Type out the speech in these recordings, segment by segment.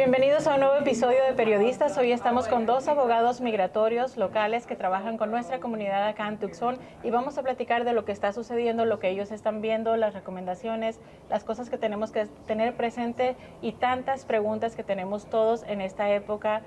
Bienvenidos a un nuevo episodio de Periodistas. Hoy estamos con dos abogados migratorios locales que trabajan con nuestra comunidad acá en Tucson y vamos a platicar de lo que está sucediendo, lo que ellos están viendo, las recomendaciones, las cosas que tenemos que tener presente y tantas preguntas que tenemos todos en esta época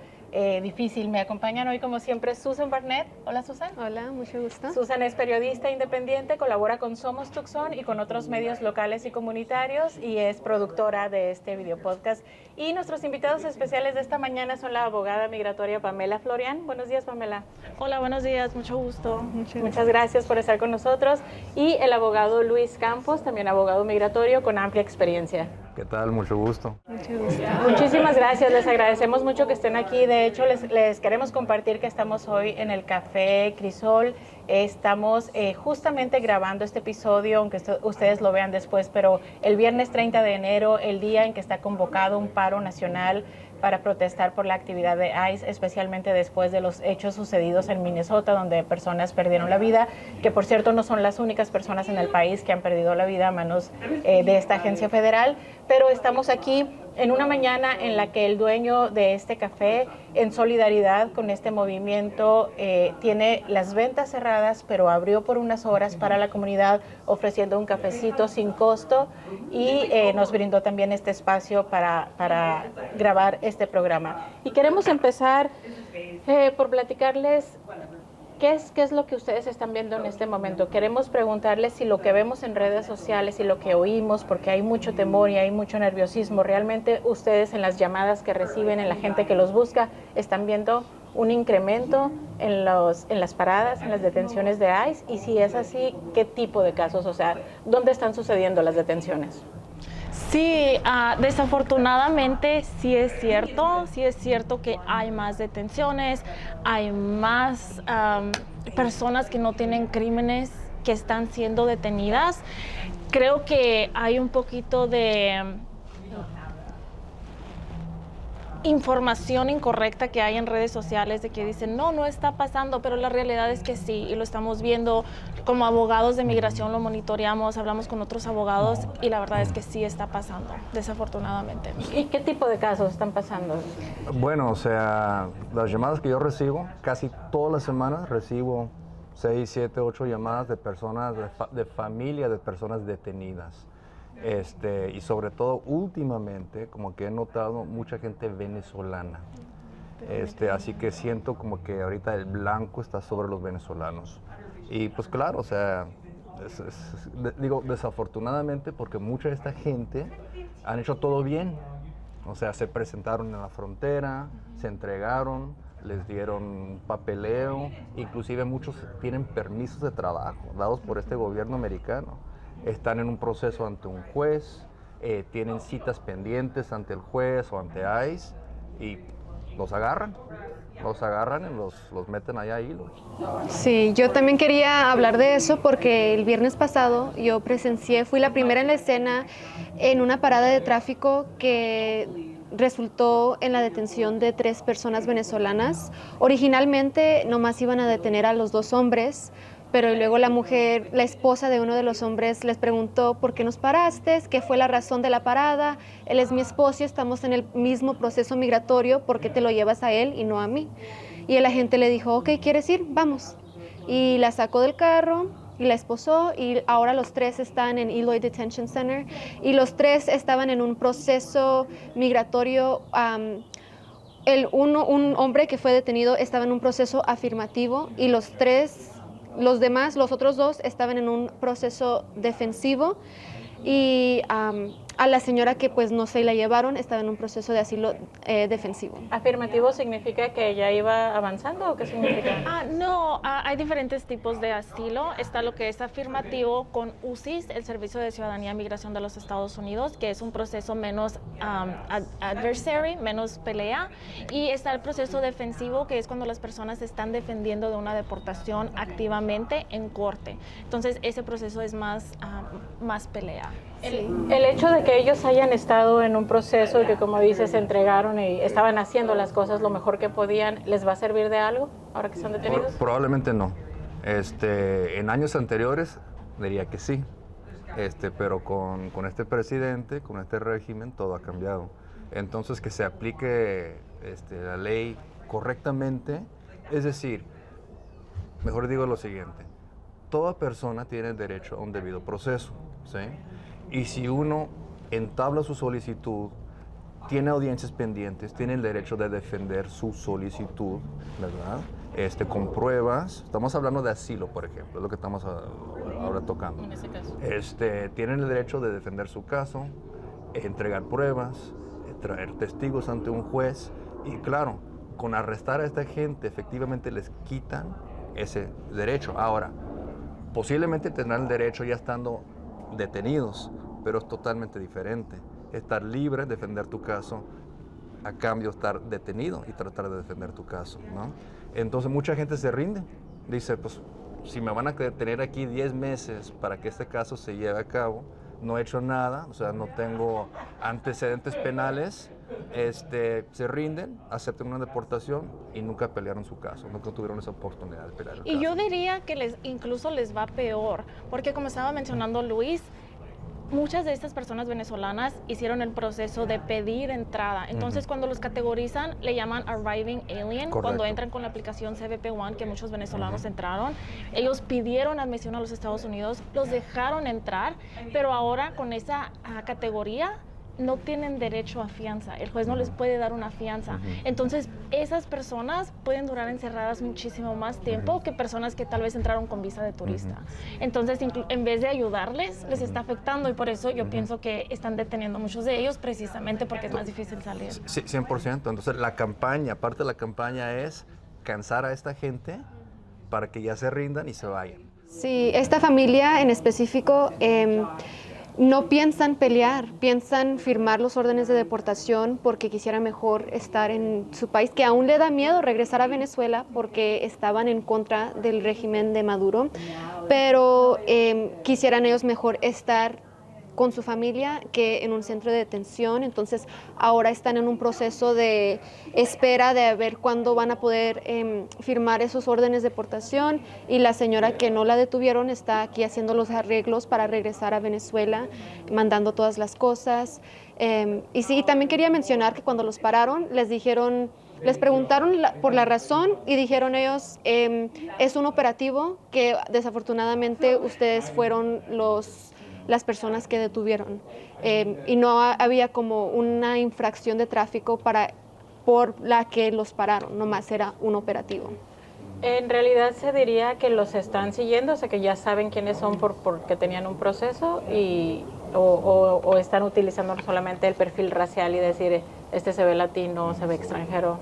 difícil. Me acompañan hoy, como siempre, Susan Barnett. Hola, Susan. Hola, mucho gusto. Susan es periodista independiente, colabora con Somos Tucson y con otros medios locales y comunitarios y es productora de este video podcast. Y nuestros invitados especiales de esta mañana son la abogada migratoria Pamela Florian. Buenos días, Pamela. Hola, buenos días, mucho gusto. Muchas gracias por estar con nosotros. Y el abogado Luis Campos, también abogado migratorio con amplia experiencia. ¿Qué tal? Mucho gusto. Mucho gusto. Muchísimas gracias, les agradecemos mucho que estén aquí. De hecho, les queremos compartir que estamos hoy en el Café Crisol. Estamos justamente grabando este episodio, aunque ustedes lo vean después, pero el viernes 30 de enero, el día en que está convocado un paro nacional para protestar por la actividad de ICE, especialmente después de los hechos sucedidos en Minnesota, donde personas perdieron la vida, que por cierto no son las únicas personas en el país que han perdido la vida a manos de esta agencia federal, pero estamos aquí en una mañana en la que el dueño de este café, en solidaridad con este movimiento, tiene las ventas cerradas, pero abrió por unas horas para la comunidad ofreciendo un cafecito sin costo y nos brindó también este espacio para grabar este programa. Y queremos empezar por platicarles ¿Qué es lo que ustedes están viendo en este momento? Queremos preguntarles si lo que vemos en redes sociales y lo que oímos, porque hay mucho temor y hay mucho nerviosismo, realmente ustedes en las llamadas que reciben, en la gente que los busca, están viendo un incremento en las paradas, en las detenciones de ICE, y si es así, ¿qué tipo de casos? O sea, ¿dónde están sucediendo las detenciones? Sí, desafortunadamente sí es cierto que hay más detenciones, hay más personas que no tienen crímenes que están siendo detenidas. Creo que hay un poquito de información incorrecta que hay en redes sociales de que dicen no está pasando, pero la realidad es que sí, y lo estamos viendo. Como abogados de migración lo monitoreamos, hablamos con otros abogados y la verdad es que sí está pasando, desafortunadamente. ¿Y qué tipo de casos están pasando? Bueno, o sea, las llamadas que yo recibo, casi todas las semanas recibo 6, 7, 8 llamadas de personas, de familia de personas detenidas. Y sobre todo últimamente, como que he notado mucha gente venezolana. Así que siento como que ahorita el blanco está sobre los venezolanos. Y pues claro, o sea, digo desafortunadamente porque mucha de esta gente han hecho todo bien. O sea, se presentaron en la frontera, se entregaron, les dieron un papeleo, inclusive muchos tienen permisos de trabajo dados por este gobierno americano. Están en un proceso ante un juez, tienen citas pendientes ante el juez o ante ICE y los agarran y los meten allá a hilos. Sí, yo también quería hablar de eso porque el viernes pasado yo fui la primera en la escena en una parada de tráfico que resultó en la detención de 3 personas venezolanas. Originalmente nomás iban a detener a los 2 hombres, pero luego la esposa de uno de los hombres les preguntó ¿por qué nos paraste? ¿Qué fue la razón de la parada? Él es mi esposo y estamos en el mismo proceso migratorio, ¿por qué te lo llevas a él y no a mí? Y el agente le dijo, ok, ¿quieres ir? Vamos. Y la sacó del carro y la esposó y ahora los 3 están en Eloy Detention Center y los 3 estaban en un proceso migratorio. Un hombre que fue detenido estaba en un proceso afirmativo y los otros 2 estaban en un proceso defensivo y a la señora que pues no se la llevaron estaba en un proceso de asilo defensivo. ¿Afirmativo significa que ella iba avanzando o qué significa? No, hay diferentes tipos de asilo. Está lo que es afirmativo con UCIS, el Servicio de Ciudadanía y Migración de los Estados Unidos, que es un proceso menos adversary, menos pelea. Y está el proceso defensivo, que es cuando las personas se están defendiendo de una deportación activamente en corte. Entonces, ese proceso es más pelea. El hecho de que ellos hayan estado en un proceso que, como dices, se entregaron y estaban haciendo las cosas lo mejor que podían, ¿les va a servir de algo ahora que están detenidos? Probablemente no. En años anteriores diría que sí, pero con este presidente, con este régimen, todo ha cambiado. Entonces, que se aplique la ley correctamente, es decir, mejor digo lo siguiente, toda persona tiene derecho a un debido proceso, ¿sí? Y si uno entabla su solicitud, tiene audiencias pendientes, tiene el derecho de defender su solicitud, ¿verdad? Con pruebas. Estamos hablando de asilo, por ejemplo, es lo que estamos ahora tocando. En ese caso. Tienen el derecho de defender su caso, entregar pruebas, traer testigos ante un juez y, claro, con arrestar a esta gente efectivamente les quitan ese derecho. Ahora, posiblemente tendrán el derecho ya estando detenidos, pero es totalmente diferente. Estar libre, defender tu caso, a cambio estar detenido y tratar de defender tu caso, ¿no? Entonces mucha gente se rinde, dice, pues si me van a tener aquí 10 meses para que este caso se lleve a cabo, no he hecho nada, o sea, no tengo antecedentes penales, se rinden, aceptan una deportación y nunca pelearon su caso, nunca tuvieron esa oportunidad de pelear el caso. Y yo diría que incluso les va peor, porque como estaba mencionando Luis, muchas de estas personas venezolanas hicieron el proceso de pedir entrada. Entonces, cuando los categorizan, le llaman Arriving Alien. Correcto. Cuando entran con la aplicación CBP One, que muchos venezolanos entraron, ellos pidieron admisión a los Estados Unidos, los dejaron entrar, pero ahora con esa categoría no tienen derecho a fianza. El juez no les puede dar una fianza. Entonces, esas personas pueden durar encerradas muchísimo más tiempo que personas que tal vez entraron con visa de turista. Entonces, en vez de ayudarles, les está afectando y por eso yo pienso que están deteniendo a muchos de ellos precisamente porque es más difícil salir. Sí, 100%. Entonces, la campaña, parte de la campaña es cansar a esta gente para que ya se rindan y se vayan. Sí, esta familia en específico no piensan pelear, piensan firmar los órdenes de deportación porque quisieran mejor estar en su país, que aún le da miedo regresar a Venezuela porque estaban en contra del régimen de Maduro, pero quisieran ellos mejor estar con su familia que en un centro de detención. Entonces ahora están en un proceso de espera de ver cuándo van a poder firmar esos órdenes de deportación, y la señora que no la detuvieron está aquí haciendo los arreglos para regresar a Venezuela, mandando todas las cosas. Y sí, también quería mencionar que cuando los pararon les preguntaron por la razón y dijeron ellos, es un operativo que desafortunadamente ustedes fueron las personas que detuvieron, y no había como una infracción de tráfico por la que los pararon, nomás era un operativo. En realidad se diría que los están siguiendo, o sea que ya saben quiénes son porque tenían un proceso o están utilizando solamente el perfil racial y decir, este se ve latino, se ve extranjero.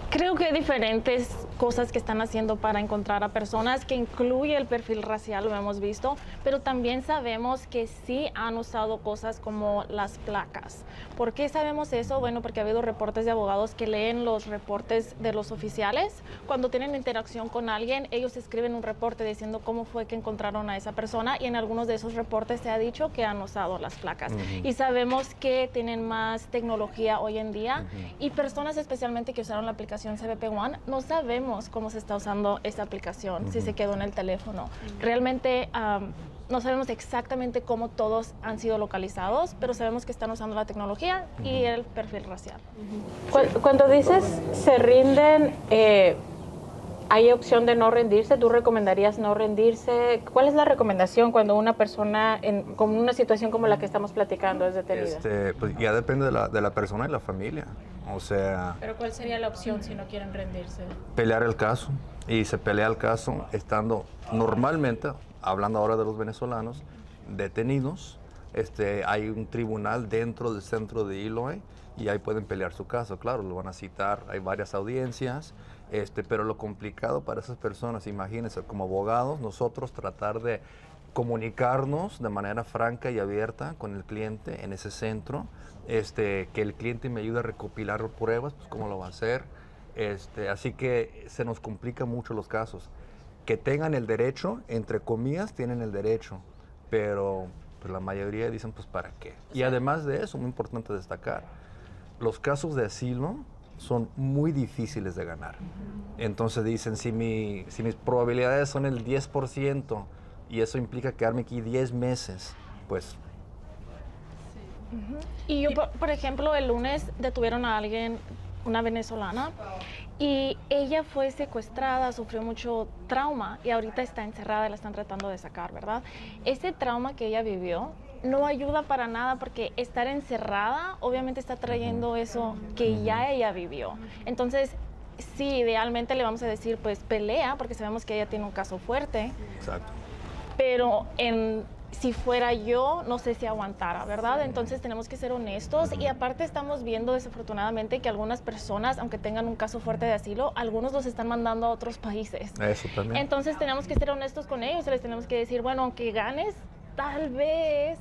Creo que hay diferentes cosas que están haciendo para encontrar a personas, que incluye el perfil racial, lo hemos visto, pero también sabemos que sí han usado cosas como las placas. ¿Por qué sabemos eso? Bueno, porque ha habido reportes de abogados que leen los reportes de los oficiales. Cuando tienen interacción con alguien, ellos escriben un reporte diciendo cómo fue que encontraron a esa persona, y en algunos de esos reportes se ha dicho que han usado las placas. Y sabemos que tienen más tecnología hoy en día, y personas especialmente que usaron la aplicación CBP One, no sabemos cómo se está usando esta aplicación, si se quedó en el teléfono. Realmente no sabemos exactamente cómo todos han sido localizados, pero sabemos que están usando la tecnología y el perfil racial. Cuando dices se rinden, ¿hay opción de no rendirse? ¿Tú recomendarías no rendirse? ¿Cuál es la recomendación cuando una persona, con una situación como la que estamos platicando, es detenida? Pues ya depende de la persona y la familia. O sea... ¿Pero cuál sería la opción si no quieren rendirse? Pelear el caso. Y se pelea el caso estando normalmente, hablando ahora de los venezolanos, detenidos. Hay un tribunal dentro del centro de Eloy y ahí pueden pelear su caso. Claro, lo van a citar, hay varias audiencias. Pero lo complicado para esas personas, imagínense, como abogados, nosotros tratar de comunicarnos de manera franca y abierta con el cliente en ese centro, que el cliente me ayude a recopilar pruebas, pues cómo lo va a hacer. Así que se nos complican mucho los casos. Que tengan el derecho, entre comillas, tienen el derecho, pero pues, la mayoría dicen, pues ¿para qué? Y además de eso, muy importante destacar, los casos de asilo son muy difíciles de ganar. Entonces dicen, si mis probabilidades son el 10% y eso implica quedarme aquí 10 meses, pues Y yo, por ejemplo, el lunes detuvieron a alguien, una venezolana, y ella fue secuestrada, sufrió mucho trauma y ahorita está encerrada y la están tratando de sacar, ¿verdad? Ese trauma que ella vivió no ayuda para nada porque estar encerrada obviamente está trayendo eso que ya ella vivió. Entonces, sí, idealmente le vamos a decir, pues pelea, porque sabemos que ella tiene un caso fuerte. Exacto. Pero si fuera yo, no sé si aguantara, ¿verdad? Entonces tenemos que ser honestos y aparte estamos viendo desafortunadamente que algunas personas, aunque tengan un caso fuerte de asilo, algunos los están mandando a otros países. Eso también. Entonces tenemos que ser honestos con ellos y les tenemos que decir, bueno, aunque ganes, tal vez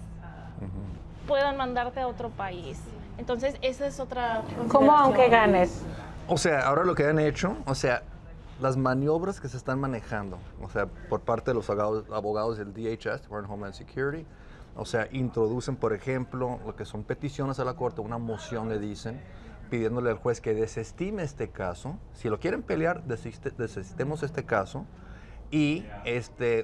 puedan mandarte a otro país. Entonces esa es otra consideración. ¿Cómo aunque ganes? O sea, ahora lo que han hecho, o sea, las maniobras que se están manejando, o sea, por parte de los abogados del DHS, Department of Homeland Security, o sea, introducen, por ejemplo, lo que son peticiones a la corte, una moción le dicen, pidiéndole al juez que desestime este caso. Si lo quieren pelear, desestemos este caso y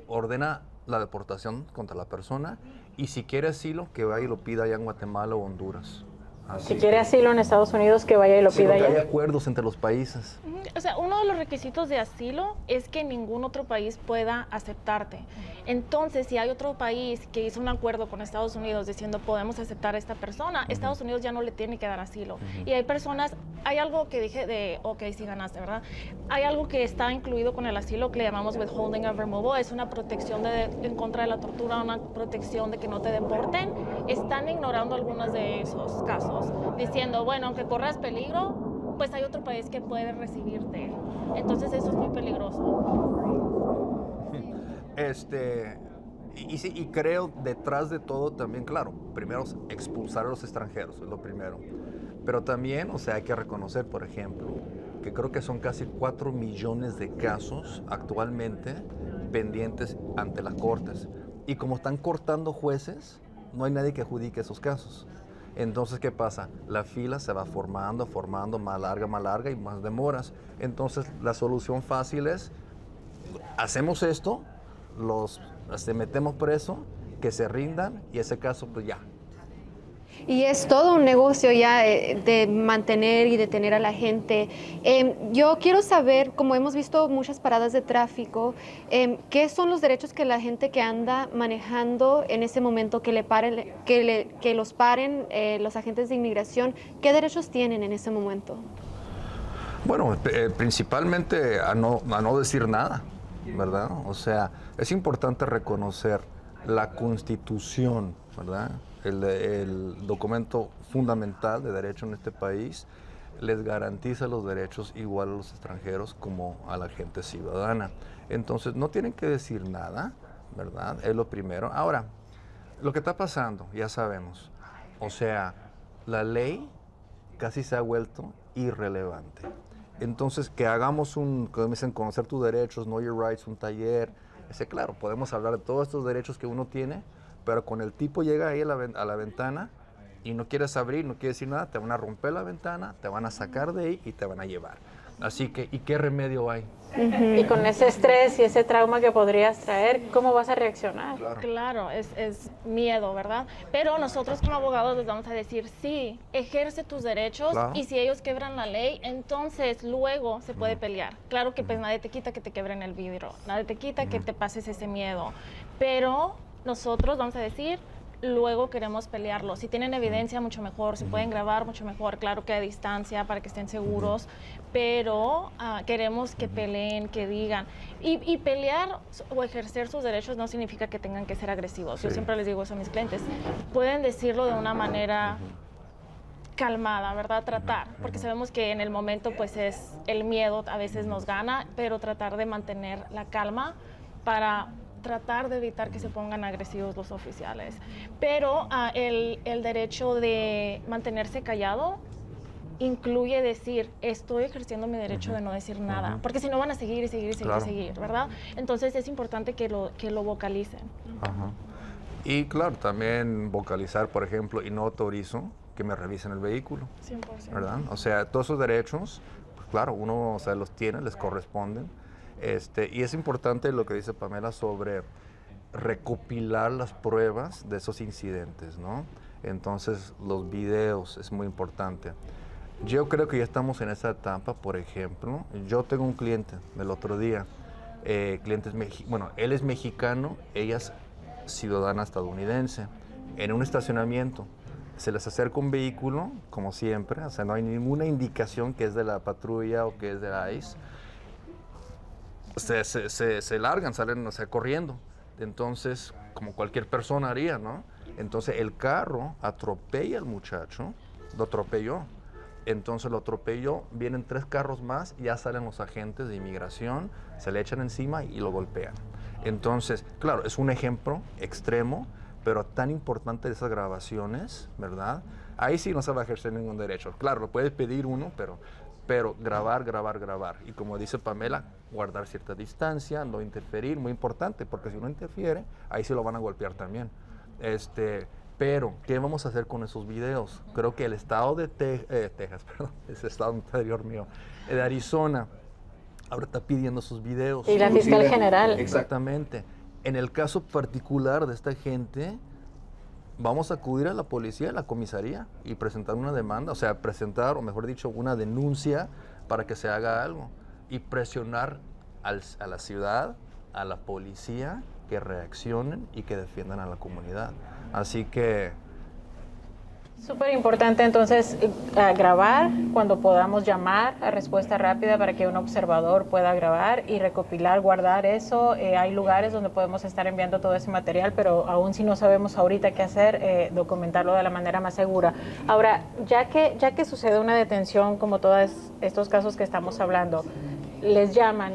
ordena la deportación contra la persona y si quiere asilo, que vaya y lo pida allá en Guatemala o Honduras. Así. Si quiere asilo en Estados Unidos, que vaya y lo Sí, pida porque hay allá. acuerdos entre los países. O sea, uno de los requisitos de asilo es que ningún otro país pueda aceptarte. Entonces, si hay otro país que hizo un acuerdo con Estados Unidos diciendo podemos aceptar a esta persona, Estados Unidos ya no le tiene que dar asilo. Y hay personas, hay algo que dije de, ok, sí ganaste, ¿verdad? Hay algo que está incluido con el asilo que le llamamos withholding of removal, es una protección en contra de la tortura, una protección de que no te deporten. Están ignorando algunos de esos casos, diciendo, bueno, aunque corras peligro, pues hay otro país que puede recibirte. Entonces eso es muy peligroso. Y creo detrás de todo también, claro, primero expulsar a los extranjeros, es lo primero. Pero también, o sea, hay que reconocer, por ejemplo, que creo que son casi 4 millones de casos actualmente pendientes ante las cortes. Y como están cortando jueces, no hay nadie que adjudique esos casos. Entonces, ¿qué pasa? La fila se va formando, más larga y más demoras. Entonces, la solución fácil es, hacemos esto, los metemos preso, que se rindan y ese caso, pues ya. Y es todo un negocio ya de mantener y detener a la gente. Yo quiero saber, como hemos visto muchas paradas de tráfico, ¿qué son los derechos que la gente que anda manejando en ese momento que los paren los agentes de inmigración, qué derechos tienen en ese momento? Bueno, principalmente a no decir nada, ¿verdad? O sea, es importante reconocer la Constitución, ¿verdad? El documento fundamental de derecho en este país les garantiza los derechos igual a los extranjeros como a la gente ciudadana. Entonces, no tienen que decir nada, ¿verdad? Es lo primero. Ahora, lo que está pasando, ya sabemos, o sea, la ley casi se ha vuelto irrelevante. Entonces, que hagamos como dicen, conocer tus derechos, know your rights, un taller, claro, podemos hablar de todos estos derechos que uno tiene, pero cuando el tipo llega ahí a la ventana y no quieres abrir, no quieres decir nada, te van a romper la ventana, te van a sacar de ahí y te van a llevar. Así que, ¿y qué remedio hay? Y con ese estrés y ese trauma que podrías traer, ¿cómo vas a reaccionar? Claro, es miedo, ¿verdad? Pero nosotros como abogados les vamos a decir, sí, ejerce tus derechos, claro. Y si ellos quebran la ley, entonces luego se puede pelear. Claro que pues nadie te quita que te quebren el vidrio, nadie te quita que te pases ese miedo, pero nosotros vamos a decir, luego queremos pelearlo. Si tienen evidencia, mucho mejor. Si pueden grabar, mucho mejor. Claro que a distancia para que estén seguros, pero queremos que peleen, que digan. Y pelear o ejercer sus derechos no significa que tengan que ser agresivos. Sí. Yo siempre les digo eso a mis clientes. Pueden decirlo de una manera calmada, ¿verdad? Tratar, porque sabemos que en el momento pues es el miedo a veces nos gana, pero tratar de mantener la calma para tratar de evitar que se pongan agresivos los oficiales. Pero el derecho de mantenerse callado incluye decir, estoy ejerciendo mi derecho de no decir nada, porque si no van a seguir y seguir y seguir, claro. Y seguir, ¿verdad? Entonces es importante que lo vocalicen. Ajá. Y claro, también vocalizar, por ejemplo, y no autorizo que me revisen el vehículo. 100%. ¿Verdad? O sea, todos esos derechos, pues claro, uno los tiene, les corresponden. Y es importante lo que dice Pamela sobre recopilar las pruebas de esos incidentes, ¿no? Entonces, los videos es muy importante. Yo creo que ya estamos en esa etapa. Por ejemplo, yo tengo un cliente del otro día, bueno, él es mexicano, ella es ciudadana estadounidense. En un estacionamiento se les acerca un vehículo, como siempre, o sea, no hay ninguna indicación que es de la patrulla o que es de la ICE. Se largan, salen, o sea, corriendo. Entonces, como cualquier persona haría, ¿no? Entonces, el carro atropella al muchacho, lo atropelló. Entonces, lo atropelló, vienen 3 carros más, ya salen los agentes de inmigración, se le echan encima y lo golpean. Entonces, claro, es un ejemplo extremo, pero tan importante de esas grabaciones, ¿verdad? Ahí sí no se va a ejercer ningún derecho. Claro, lo puede pedir uno, pero grabar. Y como dice Pamela, guardar cierta distancia, no interferir, muy importante, porque si uno interfiere, ahí sí lo van a golpear también. Pero, ¿qué vamos a hacer con esos videos? Creo que el estado de Texas, perdón, ese estado anterior mío, de Arizona, ahora está pidiendo sus videos. Y la fiscal general. Exactamente. En el caso particular de esta gente, vamos a acudir a la policía, a la comisaría y presentar una demanda, o sea, presentar, o mejor dicho, una denuncia para que se haga algo y presionar a la ciudad, a la policía, que reaccionen y que defiendan a la comunidad. Así que... Súper importante entonces grabar cuando podamos llamar a respuesta rápida para que un observador pueda grabar y recopilar, guardar eso. Hay lugares donde podemos estar enviando todo ese material, pero aún si no sabemos ahorita qué hacer, documentarlo de la manera más segura. Ahora, ya que sucede una detención como todos estos casos que estamos hablando, les llaman,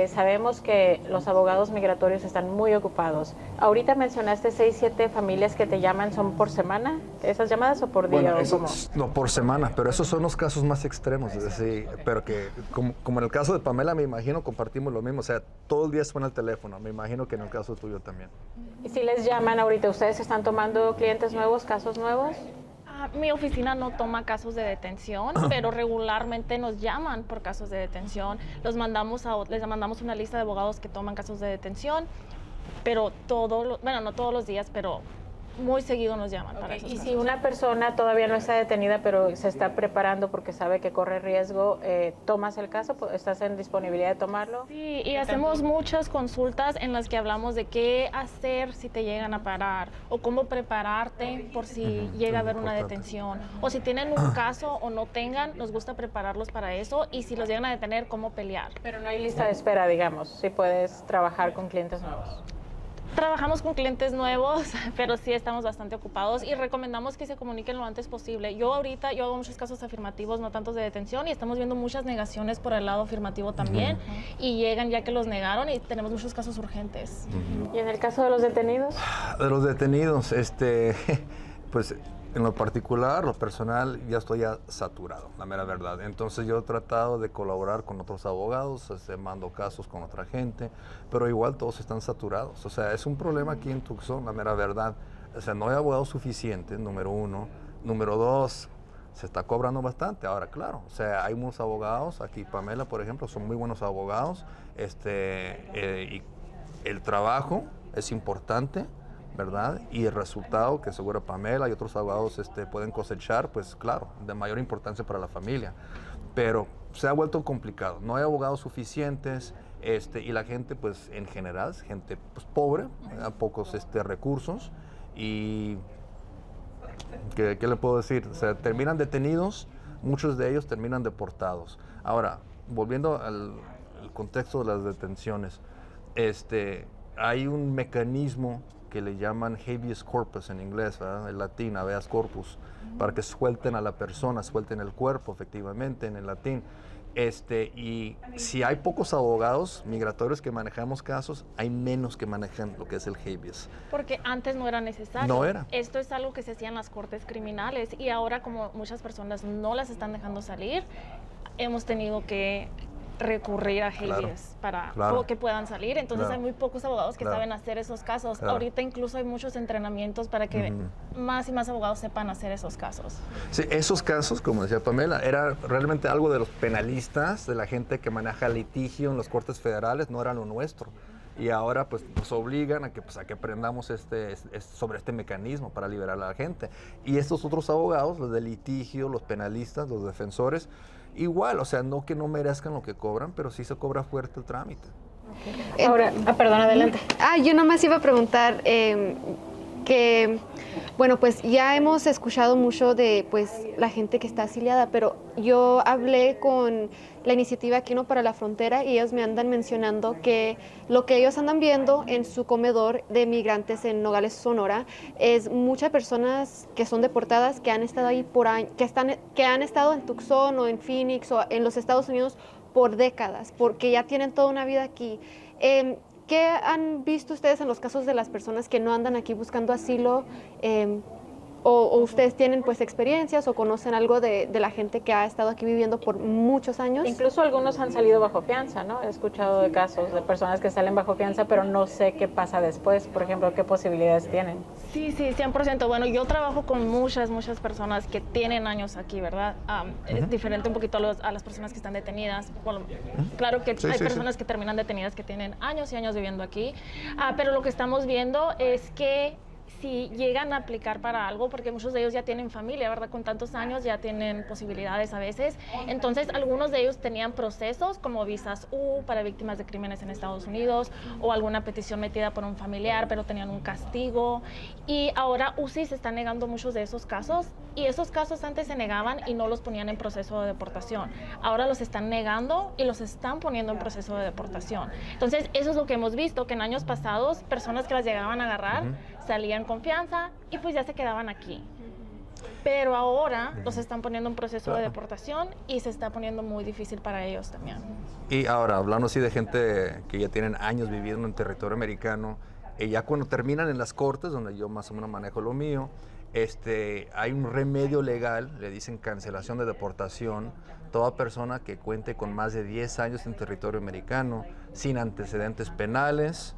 sabemos que los abogados migratorios están muy ocupados. Ahorita mencionaste 6, 7 familias que te llaman, ¿son por semana esas llamadas o por día? Bueno, no, por semana, pero esos son los casos más extremos, es decir, pero que como en el caso de Pamela, me imagino, compartimos lo mismo, o sea, todo el día suena el teléfono, me imagino que en el caso tuyo también. Y si les llaman ahorita, ¿ustedes están tomando clientes nuevos, casos nuevos? Mi oficina no toma casos de detención, pero regularmente nos llaman por casos de detención. Les mandamos una lista de abogados que toman casos de detención, pero no todos los días, pero muy seguido nos llaman para esos Y casos. si una persona todavía no está detenida, pero se está preparando porque sabe que corre riesgo, ¿tomas el caso? ¿Estás en disponibilidad de tomarlo? Sí, y hacemos muchas consultas en las que hablamos de qué hacer si te llegan a parar o cómo prepararte por si llega a haber una detención. O si tienen un caso o no tengan, nos gusta prepararlos para eso y si los llegan a detener, cómo pelear. Pero no hay lista de espera, digamos, si puedes trabajar con clientes nuevos. Trabajamos con clientes nuevos, pero sí estamos bastante ocupados y recomendamos que se comuniquen lo antes posible. Yo hago muchos casos afirmativos, no tantos de detención, y estamos viendo muchas negaciones por el lado afirmativo también, y llegan ya que los negaron y tenemos muchos casos urgentes. ¿Y en el caso de los detenidos? De los detenidos, pues en lo particular, lo personal, ya estoy saturado, la mera verdad. Entonces yo he tratado de colaborar con otros abogados, mando casos con otra gente, pero igual todos están saturados. O sea, es un problema aquí en Tucson, la mera verdad. O sea, no hay abogados suficientes, número 1. Número 2, se está cobrando bastante. Ahora, claro, o sea, hay unos abogados, aquí Pamela, por ejemplo, son muy buenos abogados, y el trabajo es importante, ¿verdad? Y el resultado que seguro Pamela y otros abogados pueden cosechar, pues claro, de mayor importancia para la familia. Pero se ha vuelto complicado, no hay abogados suficientes, y la gente, pues en general, es gente pues, pobre, a pocos recursos, y ¿qué le puedo decir? O sea, terminan detenidos, muchos de ellos terminan deportados. Ahora, volviendo al contexto de las detenciones, hay un mecanismo que le llaman habeas corpus en inglés, ¿verdad? En latín, habeas corpus, para que suelten a la persona, suelten el cuerpo, efectivamente, en el latín. Y si hay pocos abogados migratorios que manejamos casos, hay menos que manejan lo que es el habeas. Porque antes no era necesario. No era. Esto es algo que se hacía en las cortes criminales y ahora como muchas personas no las están dejando salir, hemos tenido que recurrir a habeas para que puedan salir. Entonces hay muy pocos abogados que saben hacer esos casos. Ahorita incluso hay muchos entrenamientos para que más y más abogados sepan hacer esos casos. Sí, esos casos, como decía Pamela, era realmente algo de los penalistas, de la gente que maneja litigio en las cortes federales, no era lo nuestro. y ahora pues nos obligan a que aprendamos sobre este mecanismo para liberar a la gente. Y estos otros abogados, los de litigio, los penalistas, los defensores, igual, o sea, no que no merezcan lo que cobran, pero sí se cobra fuerte el trámite. Ahora, perdón, adelante. Yo nomás iba a preguntar que, bueno, pues ya hemos escuchado mucho de pues la gente que está asiliada, pero yo hablé con la iniciativa Aquí No para la Frontera y ellos me andan mencionando que lo que ellos andan viendo en su comedor de migrantes en Nogales, Sonora, es muchas personas que son deportadas, que han estado ahí por años, que han estado en Tucson o en Phoenix o en los Estados Unidos por décadas, porque ya tienen toda una vida aquí. ¿Qué han visto ustedes en los casos de las personas que no andan aquí buscando asilo? O ustedes tienen pues experiencias o conocen algo de la gente que ha estado aquí viviendo por muchos años. Incluso algunos han salido bajo fianza, ¿no? He escuchado de casos de personas que salen bajo fianza, pero no sé qué pasa después. Por ejemplo, ¿qué posibilidades tienen? Sí, 100%. Bueno, yo trabajo con muchas personas que tienen años aquí, ¿verdad? Es diferente un poquito a las personas que están detenidas. Bueno, claro que hay personas que terminan detenidas que tienen años y años viviendo aquí, pero lo que estamos viendo es que si llegan a aplicar para algo, porque muchos de ellos ya tienen familia, ¿verdad? Con tantos años ya tienen posibilidades a veces. Entonces, algunos de ellos tenían procesos como visas U para víctimas de crímenes en Estados Unidos o alguna petición metida por un familiar, pero tenían un castigo. Y ahora UCI se está negando muchos de esos casos y esos casos antes se negaban y no los ponían en proceso de deportación. Ahora los están negando y los están poniendo en proceso de deportación. Entonces, eso es lo que hemos visto, que en años pasados personas que las llegaban a agarrar salían en confianza y pues ya se quedaban aquí. Pero ahora los están poniendo en proceso de deportación y se está poniendo muy difícil para ellos también. Y ahora, hablando así de gente que ya tienen años viviendo en territorio americano, ya cuando terminan en las cortes, donde yo más o menos manejo lo mío, hay un remedio legal, le dicen cancelación de deportación. Toda persona que cuente con más de 10 años en territorio americano, sin antecedentes penales,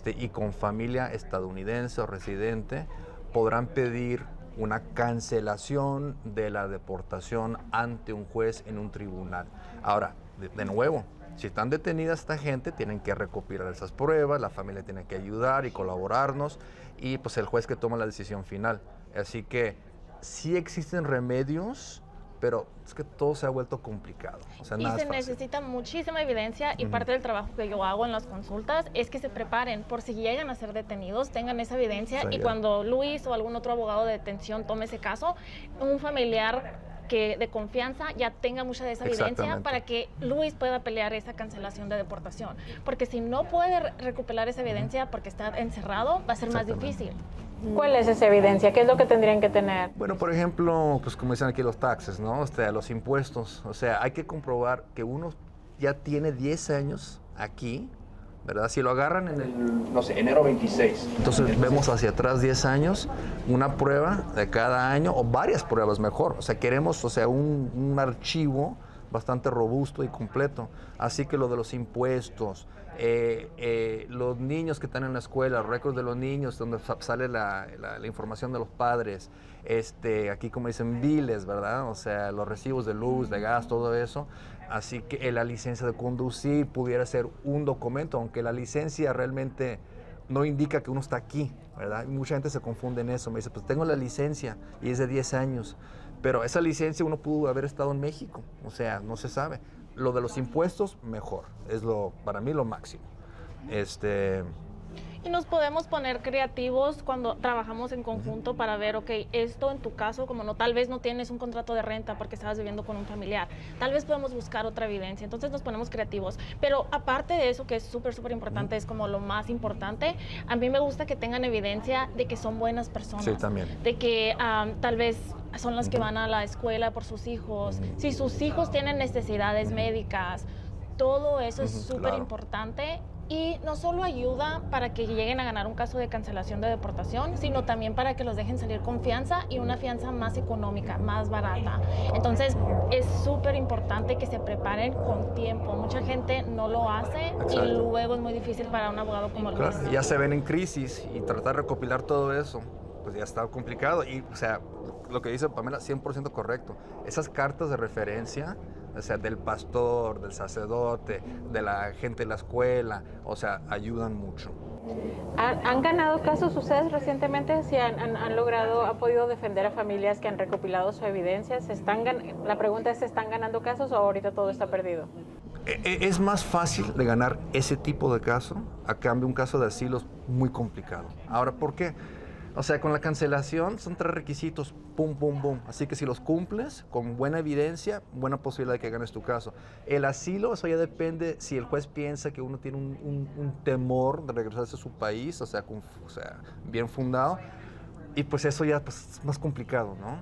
y con familia estadounidense o residente, podrán pedir una cancelación de la deportación ante un juez en un tribunal. Ahora, de nuevo, si están detenidas esta gente, tienen que recopilar esas pruebas, la familia tiene que ayudar y colaborarnos, y pues el juez que toma la decisión final. Así que sí existen remedios, pero es que todo se ha vuelto complicado. O sea, nada es fácil. Necesita muchísima evidencia y parte del trabajo que yo hago en las consultas es que se preparen por si llegan a ser detenidos, tengan esa evidencia y cuando Luis o algún otro abogado de detención tome ese caso, un familiar de confianza ya tenga mucha de esa evidencia para que Luis pueda pelear esa cancelación de deportación. Porque si no puede recuperar esa evidencia porque está encerrado, va a ser más difícil. ¿Cuál es esa evidencia? ¿Qué es lo que tendrían que tener? Bueno, por ejemplo, pues como dicen aquí los taxes, ¿no? O sea, los impuestos. O sea, hay que comprobar que uno ya tiene 10 años aquí, ¿verdad? Si lo agarran en el, no sé, enero 26. Entonces vemos hacia atrás 10 años, una prueba de cada año, o varias pruebas mejor. O sea, queremos, o sea, un archivo bastante robusto y completo. Así que lo de los impuestos, los niños que están en la escuela, los récords de los niños, donde sale la información de los padres, aquí como dicen, biles, ¿verdad? O sea, los recibos de luz, de gas, todo eso. Así que la licencia de conducir pudiera ser un documento, aunque la licencia realmente no indica que uno está aquí, ¿verdad? Y mucha gente se confunde en eso. Me dice, pues tengo la licencia y es de 10 años. Pero esa licencia uno pudo haber estado en México, o sea, no se sabe. Lo de los impuestos, mejor, es para mí lo máximo. Y nos podemos poner creativos cuando trabajamos en conjunto para ver, ok, esto en tu caso, como no, tal vez no tienes un contrato de renta porque estabas viviendo con un familiar, tal vez podemos buscar otra evidencia, entonces nos ponemos creativos. Pero aparte de eso, que es súper importante, es como lo más importante, a mí me gusta que tengan evidencia de que son buenas personas. Sí, también. De que tal vez son las que van a la escuela por sus hijos, si sus hijos tienen necesidades médicas, todo eso es súper importante. Y no solo ayuda para que lleguen a ganar un caso de cancelación de deportación, sino también para que los dejen salir con fianza y una fianza más económica, más barata. Entonces, es súper importante que se preparen con tiempo. Mucha gente no lo hace y luego es muy difícil para un abogado como Luis. Claro, ya se ven en crisis y tratar de recopilar todo eso, pues ya está complicado. Y, o sea, lo que dice Pamela, 100% correcto. Esas cartas de referencia o sea, del pastor, del sacerdote, de la gente de la escuela, o sea, ayudan mucho. ¿Han ganado casos ustedes recientemente? ¿Si han logrado, ha podido defender a familias que han recopilado su evidencia? La pregunta es, ¿se están ganando casos o ahorita todo está perdido? Es más fácil de ganar ese tipo de caso a cambio un caso de asilo es muy complicado. Ahora, ¿por qué? O sea, con la cancelación son 3 requisitos, pum, pum, pum. Así que si los cumples con buena evidencia, buena posibilidad de que ganes tu caso. El asilo, eso ya depende si el juez piensa que uno tiene un temor de regresarse a su país, o sea, bien fundado. Y pues eso ya pues, es más complicado, ¿no?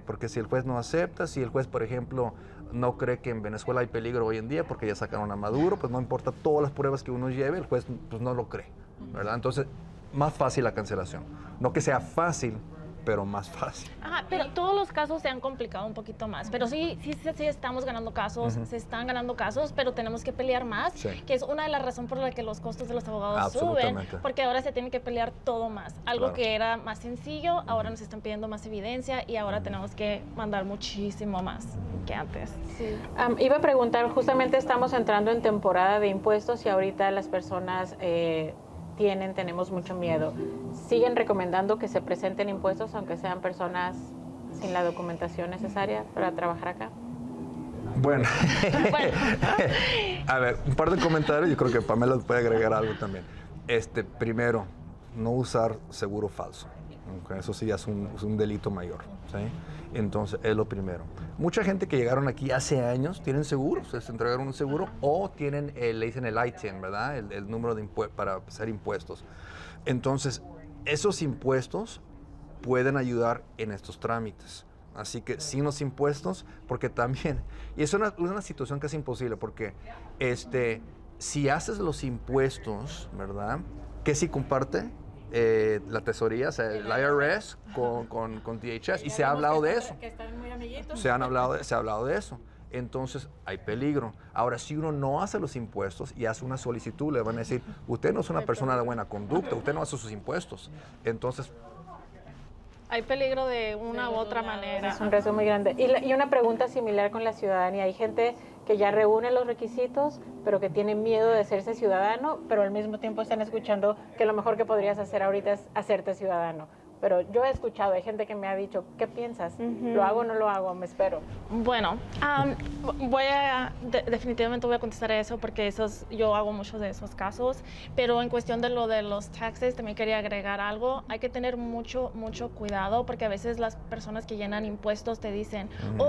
Porque si el juez no acepta, si el juez, por ejemplo, no cree que en Venezuela hay peligro hoy en día porque ya sacaron a Maduro, pues no importa todas las pruebas que uno lleve, el juez pues no lo cree, ¿verdad? Entonces, más fácil la cancelación. No que sea fácil, pero más fácil. Ajá, pero todos los casos se han complicado un poquito más. Pero sí estamos ganando casos, se están ganando casos, pero tenemos que pelear más, que es una de las razones por la que los costos de los abogados suben, porque ahora se tiene que pelear todo más. Algo que era más sencillo, ahora nos están pidiendo más evidencia y ahora tenemos que mandar muchísimo más que antes. Sí. Iba a preguntar, justamente estamos entrando en temporada de impuestos y ahorita las personas tenemos mucho miedo. ¿Siguen recomendando que se presenten impuestos aunque sean personas sin la documentación necesaria para trabajar acá? Bueno, a ver, un par de comentarios, yo creo que Pamela puede agregar algo también. Primero, no usar seguro falso. Okay, eso sí ya es un delito mayor, ¿sí? Entonces, es lo primero. Mucha gente que llegaron aquí hace años tienen seguros, se entregaron un seguro o tienen, le dicen el ITIN, ¿verdad? El número para hacer impuestos. Entonces, esos impuestos pueden ayudar en estos trámites. Así que sin los impuestos, porque también, y es una situación casi imposible, porque si haces los impuestos, ¿verdad? ¿Qué si comparte? La tesorería, o sea, el IRS con DHS, y se ha hablado de eso. Que están muy amiguitos. Se ha hablado de eso. Entonces, hay peligro. Ahora, si uno no hace los impuestos y hace una solicitud, le van a decir, usted no es una persona de buena conducta, usted no hace sus impuestos. Entonces, hay peligro de una u otra manera. Es un riesgo muy grande. Y una pregunta similar con la ciudadanía. Hay gente que ya reúne los requisitos, pero que tiene miedo de hacerse ciudadano, pero al mismo tiempo están escuchando que lo mejor que podrías hacer ahorita es hacerte ciudadano. Pero yo he escuchado, hay gente que me ha dicho, ¿qué piensas? ¿Lo hago o no lo hago? Me espero. Bueno, definitivamente voy a contestar eso porque yo hago muchos de esos casos, pero en cuestión de lo de los taxes también quería agregar algo. Hay que tener mucho cuidado porque a veces las personas que llenan impuestos te dicen,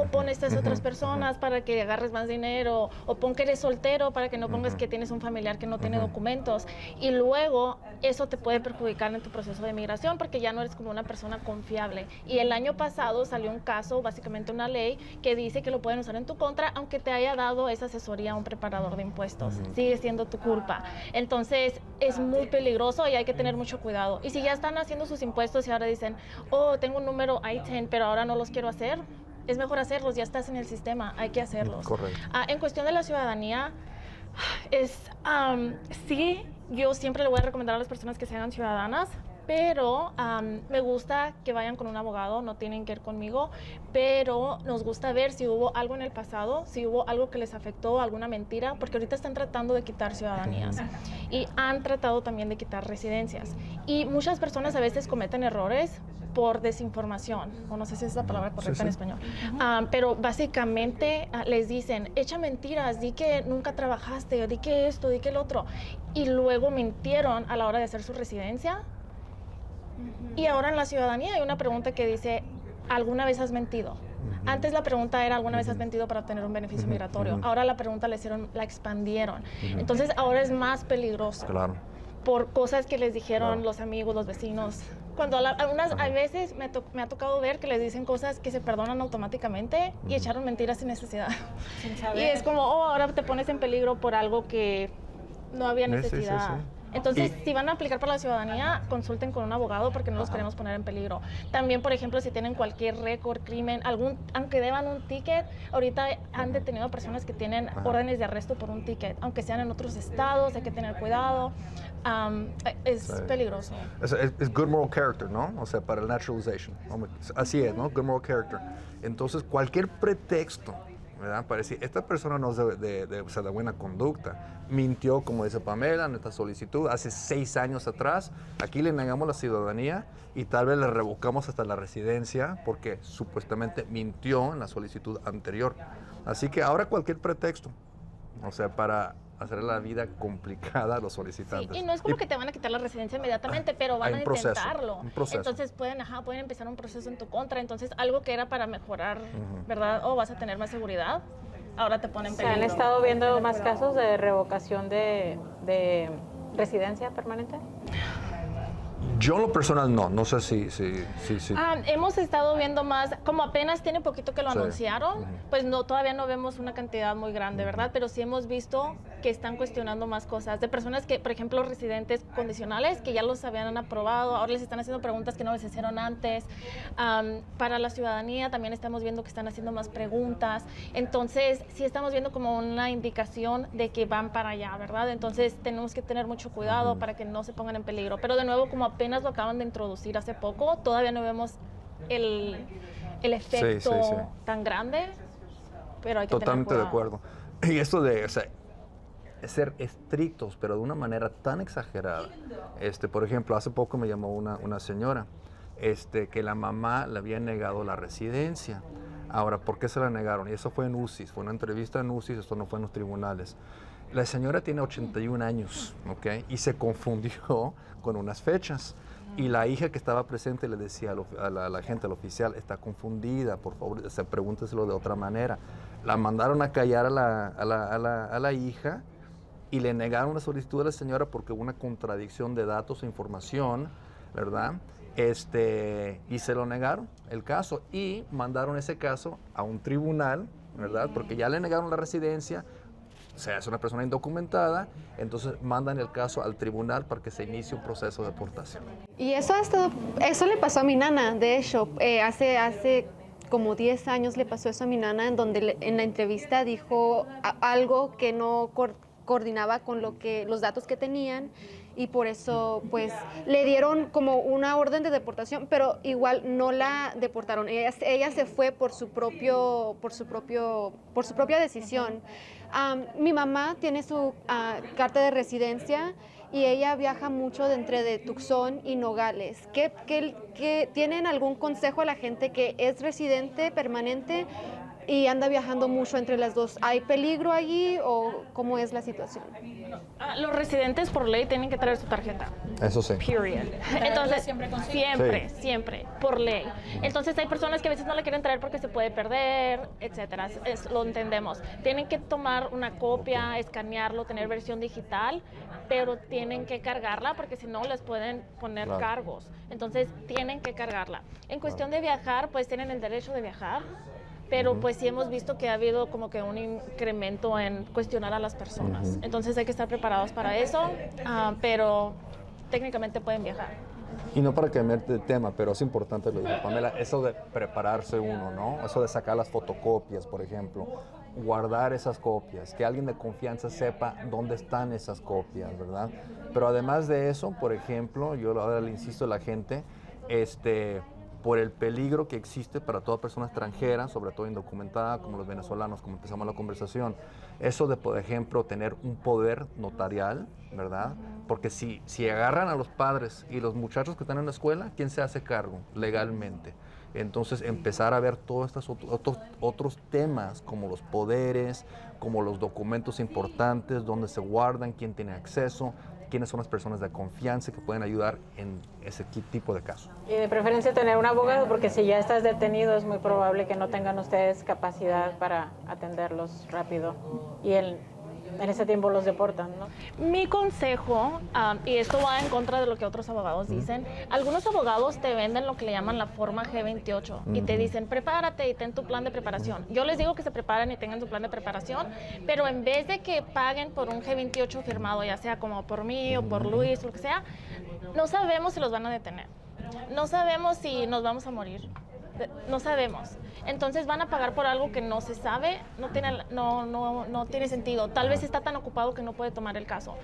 pon estas otras personas para que agarres más dinero, o pon que eres soltero para que no pongas que tienes un familiar que no tiene documentos, y luego eso te puede perjudicar en tu proceso de migración porque ya no eres como una persona confiable. Y el año pasado salió un caso, básicamente una ley, que dice que lo pueden usar en tu contra aunque te haya dado esa asesoría a un preparador de impuestos. Sigue siendo tu culpa. Entonces, es muy peligroso y hay que tener mucho cuidado. Y si ya están haciendo sus impuestos y ahora dicen, tengo un número ITIN, pero ahora no los quiero hacer, es mejor hacerlos, ya estás en el sistema, hay que hacerlos. Correcto. En cuestión de la ciudadanía, sí, yo siempre le voy a recomendar a las personas que sean ciudadanas, pero me gusta que vayan con un abogado, no tienen que ir conmigo, pero nos gusta ver si hubo algo en el pasado, si hubo algo que les afectó, alguna mentira, porque ahorita están tratando de quitar ciudadanías y han tratado también de quitar residencias. Y muchas personas a veces cometen errores por desinformación, o no sé si es la palabra correcta en español, pero básicamente les dicen, echa mentiras, di que nunca trabajaste, di que esto, di que el otro, y luego mintieron a la hora de hacer su residencia. Y ahora en la ciudadanía hay una pregunta que dice, ¿alguna vez has mentido? Antes la pregunta era, ¿alguna vez has mentido para obtener un beneficio migratorio? Ahora la pregunta la expandieron. Entonces ahora es más peligroso. Claro. Por cosas que les dijeron los amigos, los vecinos. Cuando a veces me ha tocado ver que les dicen cosas que se perdonan automáticamente y echaron mentiras sin necesidad. Sin saber. Y es como, ahora te pones en peligro por algo que no había necesidad. Entonces, si van a aplicar para la ciudadanía, consulten con un abogado porque no los queremos poner en peligro. También, por ejemplo, si tienen cualquier récord, crimen, aunque deban un ticket, ahorita han detenido a personas que tienen órdenes de arresto por un ticket, aunque sean en otros estados, hay que tener cuidado. Es peligroso. Es good moral character, ¿no? O sea, para el naturalization. Así es, ¿no? Good moral character. Entonces, cualquier pretexto ¿verdad? Para decir, esta persona no es o sea, de buena conducta. Mintió, como dice Pamela, en esta solicitud hace 6 años atrás. Aquí le negamos la ciudadanía y tal vez le revocamos hasta la residencia porque supuestamente mintió en la solicitud anterior. Así que ahora cualquier pretexto, o sea, para hacer la vida complicada a los solicitantes. Sí, y no es como que te van a quitar la residencia inmediatamente, pero van a intentarlo. Un proceso. Entonces pueden empezar un proceso en tu contra. Entonces algo que era para mejorar, ¿verdad? O vas a tener más seguridad, ahora te ponen en ¿Se han peligro. estado viendo más casos de revocación de residencia permanente? Yo en lo personal no sé si. Hemos estado viendo más, como apenas tiene poquito que lo Sí. anunciaron, pues todavía no vemos una cantidad muy grande, ¿verdad? Pero sí hemos visto que están cuestionando más cosas de personas que, por ejemplo, residentes condicionales que ya los habían aprobado, ahora les están haciendo preguntas que no les hicieron antes. Para la ciudadanía también estamos viendo que están haciendo más preguntas. Entonces, sí estamos viendo como una indicación de que van para allá, ¿verdad? Entonces, tenemos que tener mucho cuidado para que no se pongan en peligro. Pero de nuevo, como apenas lo acaban de introducir hace poco, todavía no vemos el efecto Sí. tan grande, pero hay que Totalmente tener de cuidado. acuerdo. Y esto de, o sea, ser estrictos, pero de una manera tan exagerada. Por ejemplo, hace poco me llamó una señora, que la mamá le había negado la residencia. Ahora, ¿por qué se la negaron? Y eso fue en UCIS, fue una entrevista en UCIS, esto no fue en los tribunales. La señora tiene 81 años, ¿ok? Y se confundió con unas fechas. Y la hija que estaba presente le decía a la gente, al oficial, está confundida, por favor, pregúnteselo de otra manera. La mandaron a callar a la hija y le negaron la solicitud a la señora porque hubo una contradicción de datos e información, ¿verdad? Y se lo negaron el caso y mandaron ese caso a un tribunal, ¿verdad? Porque ya le negaron la residencia. O sea, es una persona indocumentada, entonces mandan el caso al tribunal para que se inicie un proceso de deportación. Y eso le pasó a mi nana, de hecho, hace como 10 años le pasó eso a mi nana, en donde en la entrevista dijo algo que no coordinaba con los datos que tenían, y por eso pues le dieron como una orden de deportación, pero igual no la deportaron. Ella se fue por su propia decisión. Mi mamá tiene su carta de residencia y ella viaja mucho de Tucson y Nogales. ¿Qué tienen algún consejo a la gente que es residente permanente y anda viajando mucho entre las dos? ¿Hay peligro allí o cómo es la situación? Los residentes por ley tienen que traer su tarjeta. Eso sí. Period. Entonces, siempre, por ley. Entonces, hay personas que a veces no la quieren traer porque se puede perder, etcétera. Lo entendemos. Tienen que tomar una copia, escanearlo, tener versión digital, pero tienen que cargarla porque si no les pueden poner cargos. Entonces, tienen que cargarla. En cuestión de viajar, pues tienen el derecho de viajar. Pero pues sí hemos visto que ha habido como que un incremento en cuestionar a las personas. Entonces hay que estar preparados para eso, pero técnicamente pueden viajar. Y no para cambiarte de tema, pero es importante lo de Pamela, eso de prepararse uno, ¿no? Eso de sacar las fotocopias, por ejemplo, guardar esas copias, que alguien de confianza sepa dónde están esas copias, ¿verdad? Pero además de eso, por ejemplo, yo ahora le insisto a la gente, por el peligro que existe para toda persona extranjera, sobre todo indocumentada, como los venezolanos, como empezamos la conversación. Eso de, por ejemplo, tener un poder notarial, ¿verdad? Porque si agarran a los padres y los muchachos que están en la escuela, ¿quién se hace cargo legalmente? Entonces, empezar a ver todos estos otros temas, como los poderes, como los documentos importantes, dónde se guardan, quién tiene acceso, quiénes son las personas de confianza que pueden ayudar en ese tipo de casos. Y de preferencia tener un abogado, porque si ya estás detenido es muy probable que no tengan ustedes capacidad para atenderlos rápido y en ese tiempo los deportan, ¿no? Mi consejo, y esto va en contra de lo que otros abogados dicen, algunos abogados te venden lo que le llaman la forma G28 y te dicen prepárate y ten tu plan de preparación. Yo les digo que se preparen y tengan su plan de preparación, pero en vez de que paguen por un G28 firmado, ya sea como por mí o por Luis, lo que sea, no sabemos si los van a detener. No sabemos si nos vamos a morir. No sabemos. Entonces van a pagar por algo que no se sabe, no tiene sentido. Tal vez está tan ocupado que no puede tomar el caso.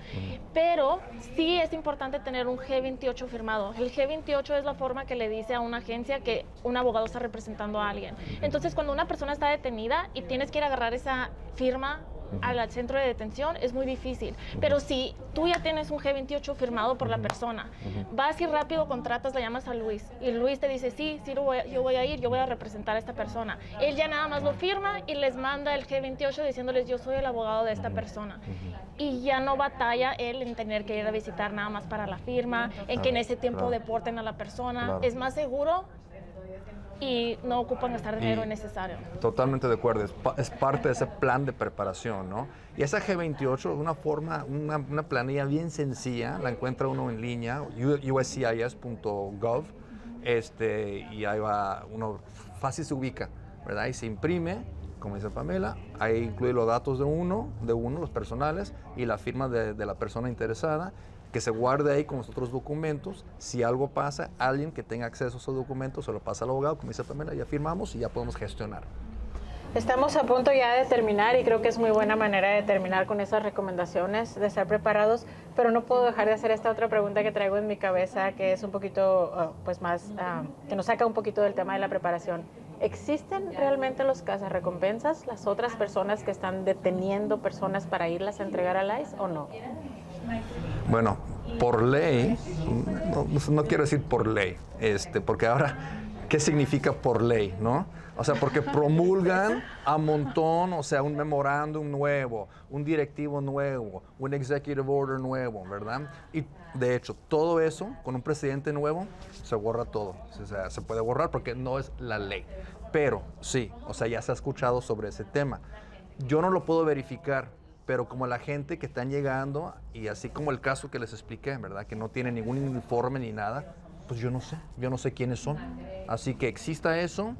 Pero sí es importante tener un G-28 firmado. El G-28 es la forma que le dice a una agencia que un abogado está representando a alguien. Entonces, cuando una persona está detenida y tienes que ir a agarrar esa firma al centro de detención, es muy difícil. Pero si tú ya tienes un G-28 firmado por la persona, vas y rápido contratas, la llamas a Luis, y Luis te dice, sí, yo voy a ir, yo voy a representar a esta persona. Él ya nada más lo firma y les manda el G-28 diciéndoles, yo soy el abogado de esta persona. Y ya no batalla él en tener que ir a visitar nada más para la firma, en que en ese tiempo deporten a la persona. Es más seguro y no ocupan gastar dinero innecesario. Totalmente de acuerdo, es parte de ese plan de preparación, ¿no? Y esa G-28 es una forma, una planilla bien sencilla, la encuentra uno en línea, uscis.gov, y ahí va, uno fácil se ubica, ¿verdad? Y se imprime, como dice Pamela, ahí incluye los datos de uno, los personales, y la firma de la persona interesada, que se guarde ahí con los otros documentos. Si algo pasa, alguien que tenga acceso a esos documentos se lo pasa al abogado, como dice Pamela, ya firmamos y ya podemos gestionar. Estamos a punto ya de terminar y creo que es muy buena manera de terminar con esas recomendaciones, de estar preparados, pero no puedo dejar de hacer esta otra pregunta que traigo en mi cabeza, que es un poquito, que nos saca un poquito del tema de la preparación. ¿Existen realmente los cazarrecompensas, las otras personas que están deteniendo personas para irlas a entregar al ICE o no? Bueno, por ley, no quiero decir por ley, porque ahora, ¿qué significa por ley, no? O sea, porque promulgan a montón, o sea, un memorándum nuevo, un directivo nuevo, un executive order nuevo, ¿verdad? Y de hecho, todo eso, con un presidente nuevo, se borra todo. O sea, se puede borrar porque no es la ley. Pero sí, o sea, ya se ha escuchado sobre ese tema. Yo no lo puedo verificar, pero como la gente que están llegando, y así como el caso que les expliqué, ¿verdad? Que no tiene ningún informe ni nada, pues yo no sé quiénes son. Así que exista eso,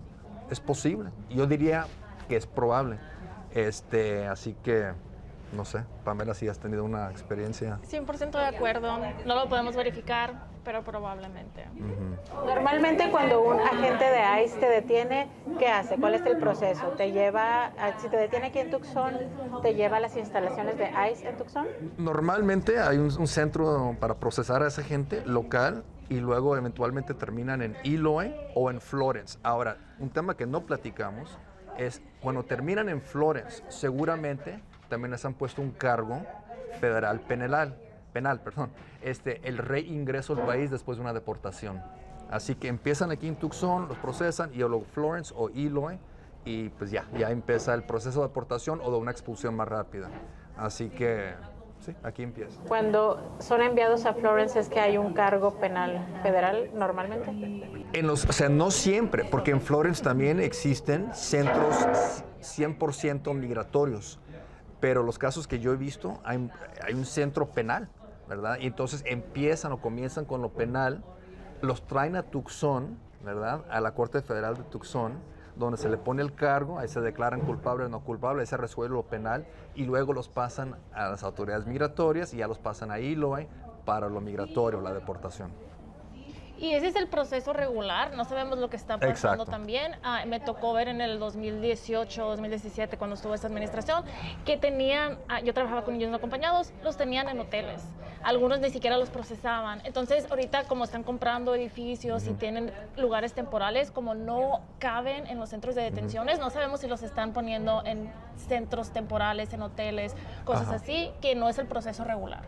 es posible. Yo diría que es probable. Así que, no sé, Pamela, si has tenido una experiencia. 100% de acuerdo, no lo podemos verificar, pero probablemente. Normalmente cuando un agente de ICE te detiene, ¿qué hace? ¿Cuál es el proceso? ¿Te lleva, si te detiene aquí en Tucson, te lleva a las instalaciones de ICE en Tucson? Normalmente hay un centro para procesar a esa gente local y luego eventualmente terminan en Eloy o en Florence. Ahora, un tema que no platicamos es cuando terminan en Florence, seguramente también les han puesto un cargo federal penal, el reingreso al país después de una deportación. Así que empiezan aquí en Tucson, los procesan y luego Florence o Eloy y pues ya empieza el proceso de deportación o de una expulsión más rápida. Así que sí, aquí empieza. Cuando son enviados a Florence, ¿es que hay un cargo penal federal normalmente? O sea, no siempre, porque en Florence también existen centros 100% migratorios, pero los casos que yo he visto, hay un centro penal, ¿verdad? Y entonces comienzan con lo penal, los traen a Tucson, ¿verdad? A la Corte Federal de Tucson, donde se le pone el cargo, ahí se declaran culpables o no culpables, ahí se resuelve lo penal y luego los pasan a las autoridades migratorias y ya los pasan a Eloy para lo migratorio, la deportación. Y ese es el proceso regular, no sabemos lo que está pasando. Exacto. También. Me tocó ver en el 2018, 2017, cuando estuvo esta administración, que tenían, yo trabajaba con niños no acompañados, los tenían en hoteles. Algunos ni siquiera los procesaban. Entonces, ahorita como están comprando edificios y tienen lugares temporales, como no caben en los centros de detenciones, no sabemos si los están poniendo en centros temporales, en hoteles, cosas así, que no es el proceso regular.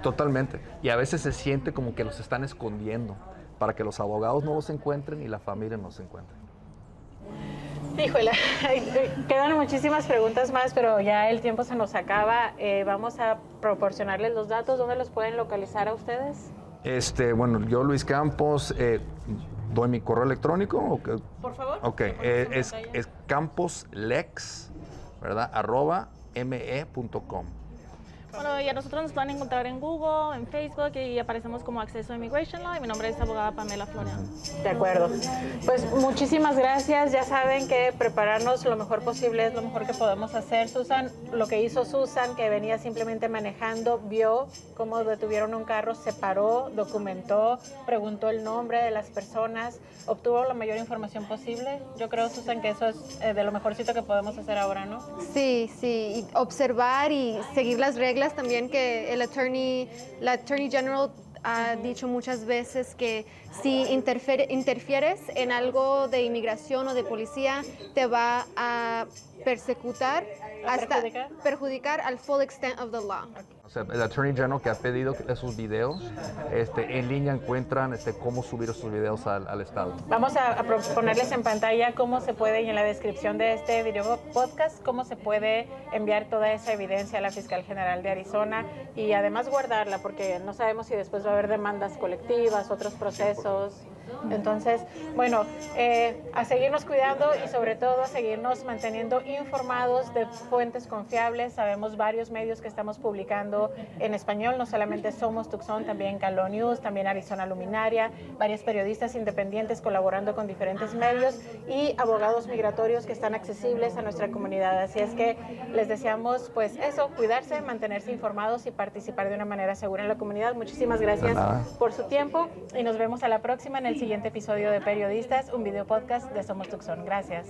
Totalmente. Y a veces se siente como que los están escondiendo para que los abogados no los encuentren y la familia no los encuentre. Híjole, quedan muchísimas preguntas más, pero ya el tiempo se nos acaba. Vamos a proporcionarles los datos. ¿Dónde los pueden localizar a ustedes? Bueno, yo, Luis Campos, doy mi correo electrónico. Por favor. Ok, es camposlex, ¿verdad? @me.com. Bueno, y a nosotros nos pueden encontrar en Google, en Facebook y aparecemos como Acceso a Immigration Law y mi nombre es abogada Pamela Florian. De acuerdo. Pues muchísimas gracias. Ya saben que prepararnos lo mejor posible es lo mejor que podemos hacer. Susan, lo que hizo Susan, que venía simplemente manejando, vio cómo detuvieron un carro, se paró, documentó, preguntó el nombre de las personas, obtuvo la mayor información posible. Yo creo, Susan, que eso es de lo mejorcito que podemos hacer ahora, ¿no? Sí, sí, y observar y seguir las reglas también que la Attorney General ha dicho muchas veces que si interfieres en algo de inmigración o de policía, te va a persecutar hasta perjudicar al full extent of the law. O sea, el Attorney General que ha pedido esos videos, en línea encuentran cómo subir esos videos al Estado. Vamos a ponerles en pantalla cómo se puede, y en la descripción de este video podcast, cómo se puede enviar toda esa evidencia a la Fiscal General de Arizona y además guardarla, porque no sabemos si después va a haber demandas colectivas, otros procesos. Entonces, bueno, a seguirnos cuidando y sobre todo a seguirnos manteniendo informados de fuentes confiables. Sabemos varios medios que estamos publicando en español, no solamente Somos Tucson, también Calo News, también Arizona Luminaria, varios periodistas independientes colaborando con diferentes medios y abogados migratorios que están accesibles a nuestra comunidad. Así es que les deseamos pues eso, cuidarse, mantenerse informados y participar de una manera segura en la comunidad. Muchísimas gracias por su tiempo y nos vemos a la próxima en el siguiente episodio de Periodistas, un video podcast de Somos Tucson. Gracias.